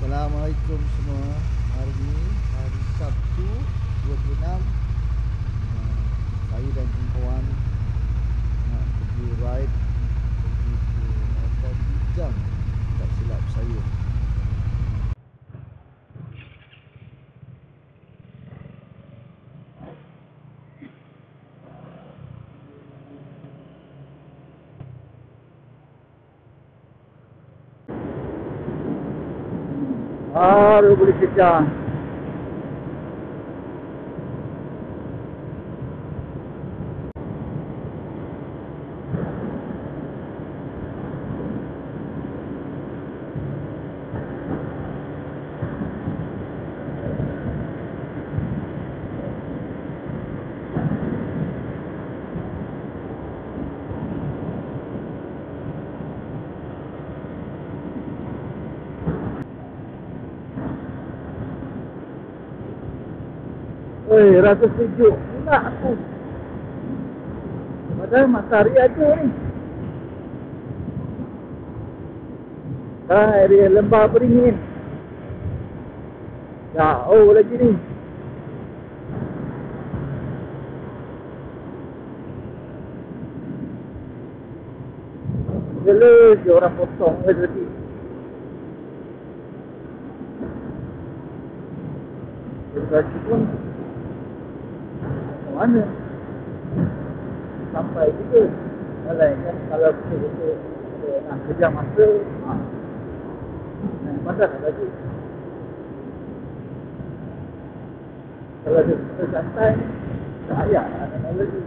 Assalamualaikum semua. Hari ini hari Sabtu 26. Saya dan kawan nak pergi ride, pergi ke Hotel Bijang, tak silap saya. Baru boleh kejar. Rasa sejuk pula aku. Padahal matahari ada ni. Area lembah beringin. Jauh lagi ni. Jelas je orang potong ke tadi. Jadi pun mana sampai juga kalau betul-betul nak kejar masa pasal lagi kalau dia santai tak payah nak lagi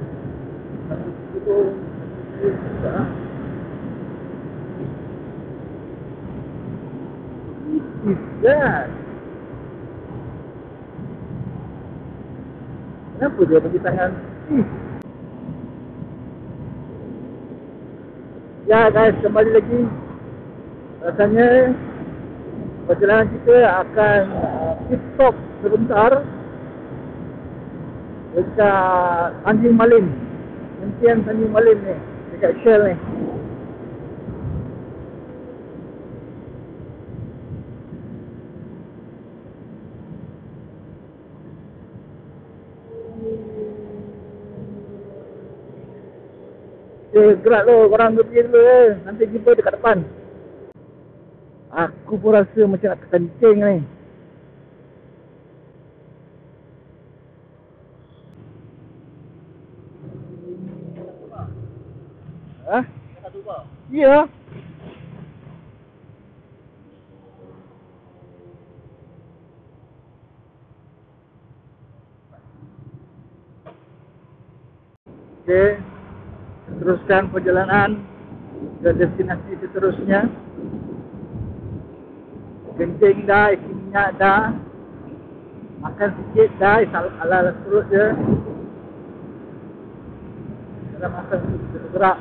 itu juga tidak. Kenapa dia bagi tangan? Ya guys, kembali lagi. Rasanya perjalanan kita akan pit stop sebentar dekat Tanjung Malim. Hentian Tanjung Malim ni, dekat Shell ni. Gerak tu, korang pergi dulu nanti jumpa dekat depan. Aku pun rasa macam nak kekencing ni. Hah? Ya. Okay. Teruskan perjalanan ke destinasi seterusnya. Kencing dah, isi minyak dah, makan sikit dah, ala-ala perut je. Dalam masa bergerak.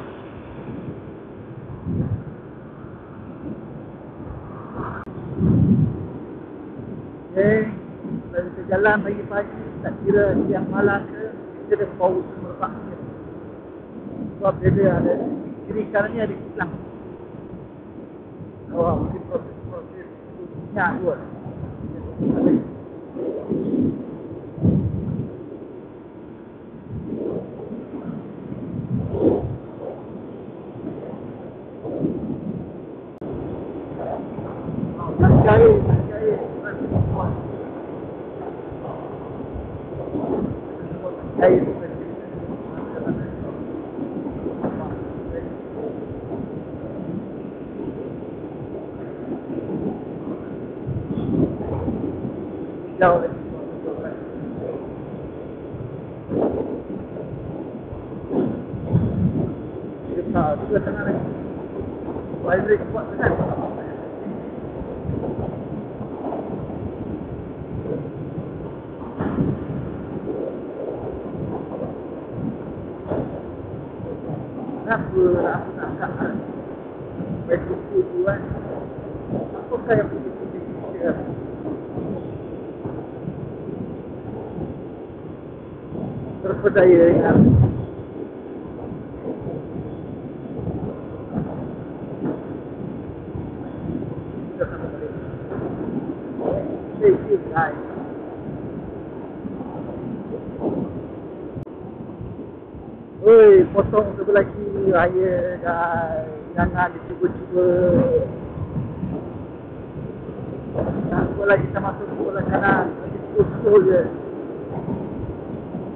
Okay. Kalau kita jalan pagi-pagi, tak kira siang malam ke, kita dah bau semerbak. Sebab dia ada kiri kanan ni ada kilang. Mungkin proses minyak tu. Jauh lagi. Kita juga tengah lagi. Vibrate kuat kan? Kenapa aku nak angkat kan? Baik buku tu kan? Apakah yang putih-putih kita? Terpedaya dengan kita sama balik. Stay guys. Oi, potong sebelah kiri raya guys. Jangan dicuba-cuba. Aku lagi kita masuk sebelah kanan. Lagi betul je.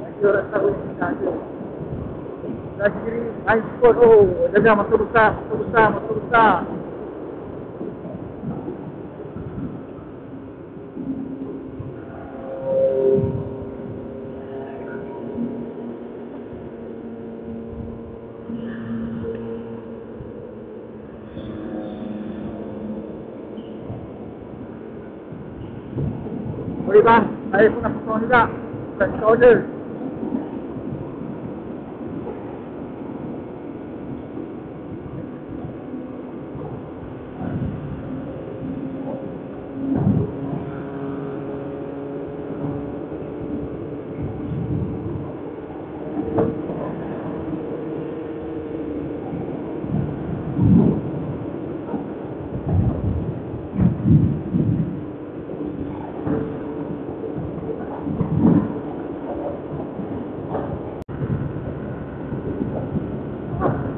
Lagi orang tahu yang kita ada. Sebelah kiri, ice spot. Oh, jaga motor besar, motor besar, motor besar. Boleh bang, saya pun nak potong juga. Bukan kita order.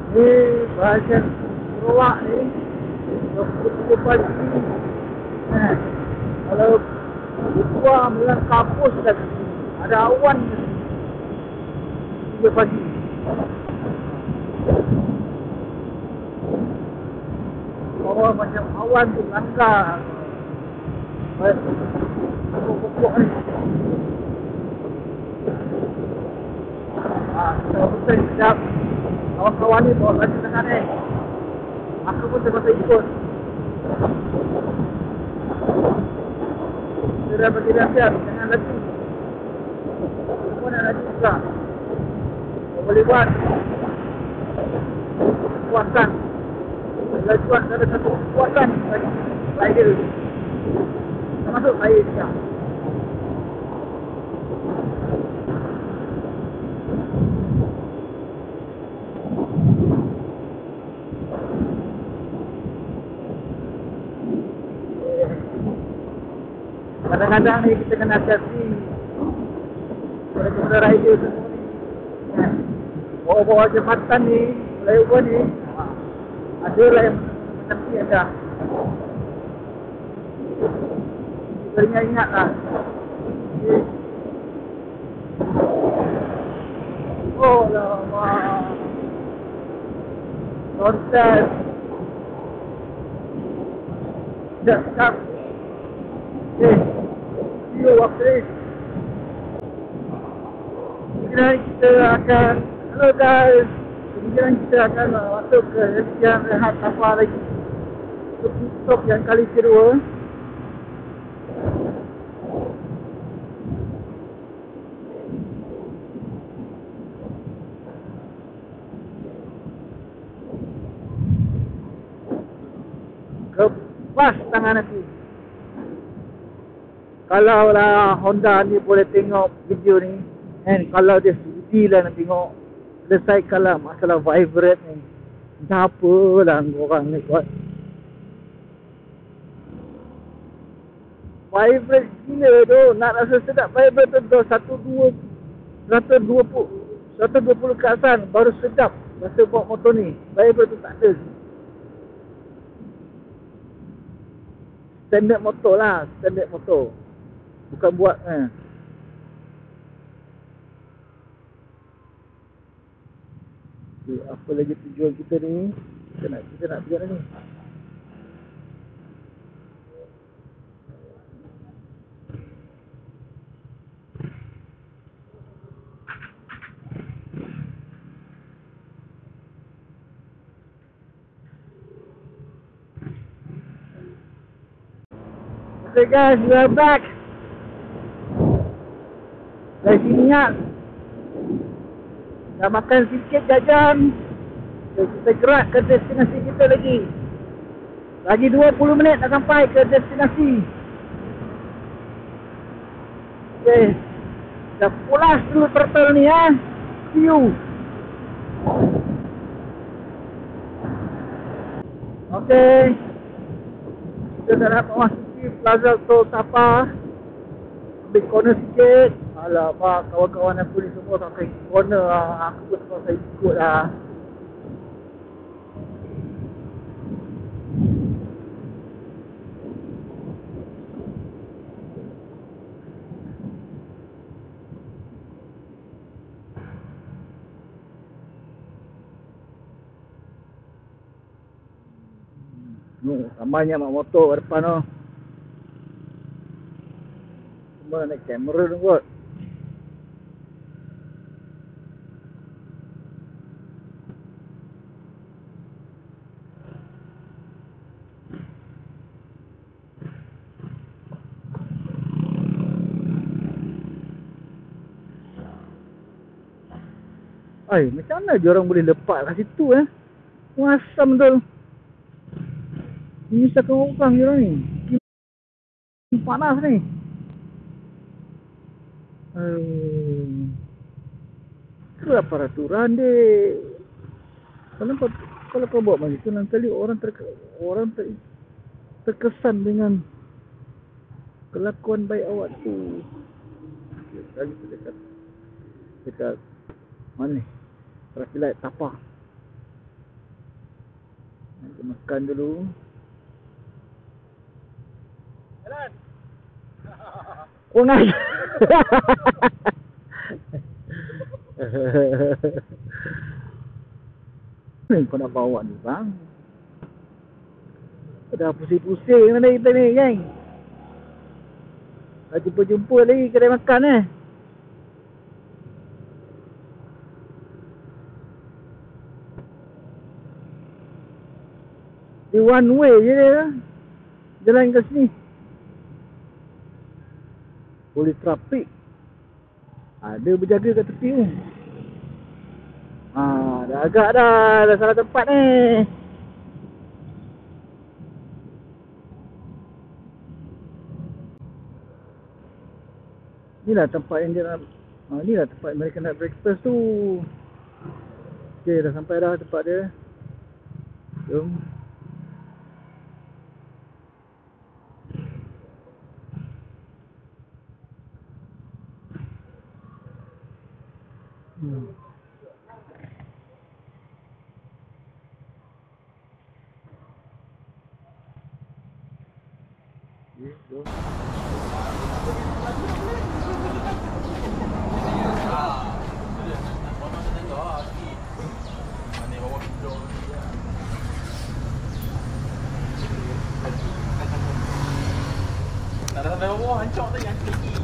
Ni bahagian Sarawak ni pukul pagi kalau keluar melang kapus lagi ada awan 3 pagi bawah macam awan tu langgar pokok-pokok ni kita betul sekejap. Kawan-kawan ni bawa lagi tengah ni. Aku pun terpaksa ikut. Dia dah bagi nasihat, jangan lagi. Semua nak lagi juga. Kau boleh buat kepuasan. Lagi buat ada satu kepuasan lagi. Saya termasuk saya juga. Kadang-kadang ni kita kena hati-hati kepada rider semua ni. Bawa-bawa jembatan ni, flyover ni, ada lah yang mengerti ada. Kita ingat lah. Oh lama. Nonton. Sekejap. Video waktu ni kemungkinan kita akan hello guys, kemungkinan kita akan masuk ke yang rehat apa lagi untuk stop yang kali kedua. Kepas tangan aku. Kalau lah Honda ni boleh tengok video ni kan, kalau dia sudi lah nak tengok, selesaikan lah masalah vibrate ni. Entah apalah korang ni buat vibrate gila tu. Nak rasa sedap vibrate tu 120 ke atas baru sedap rasa bawa motor ni. Vibrate tu tak ada. Standard motor lah, standard motor. Bukan buat okay, apa lagi tujuan kita ni? Kita nak pergi mana ni? Okay guys, we are back. Dari sini ya. Dah makan sikit jajan. Kita gerak ke destinasi kita lagi. Lagi 20 minit nak sampai ke destinasi. Okay. Dah pulas dulu turtle ni ya. See you. Okay. Kita dah nak memasuki Plaza Tol Tapa. Ambil corner sikit. Alamak, kawan-kawan aku ni semua sampai corner lah. Aku pun sampai ikut lah. Ramainya mak motor kat depan tu. Semua naik kamera tu kot. Macam mana je orang boleh lepak kat situ Asam betul. Menyusahkan orang je orang ni. Panas ni. Itulah peraturan dek. Kalau kau buat macam tu, nanti kali orang terkesan dengan kelakuan baik awak tu. Lagi tu dekat mana ni? Traffic light Tapa. Nanti makan dulu. Jalan. Kau nak? Ni kau nak bawa ni bang? Dah pusing-pusing mana kita ni geng. Dah jumpa-jumpa lagi kedai makan Di one way je dia jalan ke sini. Polis trafik ada berjaga kat tepi tu. Dah agak dah salah tempat ni. Inilah tempat yang dia nak, inilah tempat mereka nak breakfast tu. Okey, dah sampai dah tempat dia. Jom. Tak ada sampai bawah, hancur tu yang tinggi.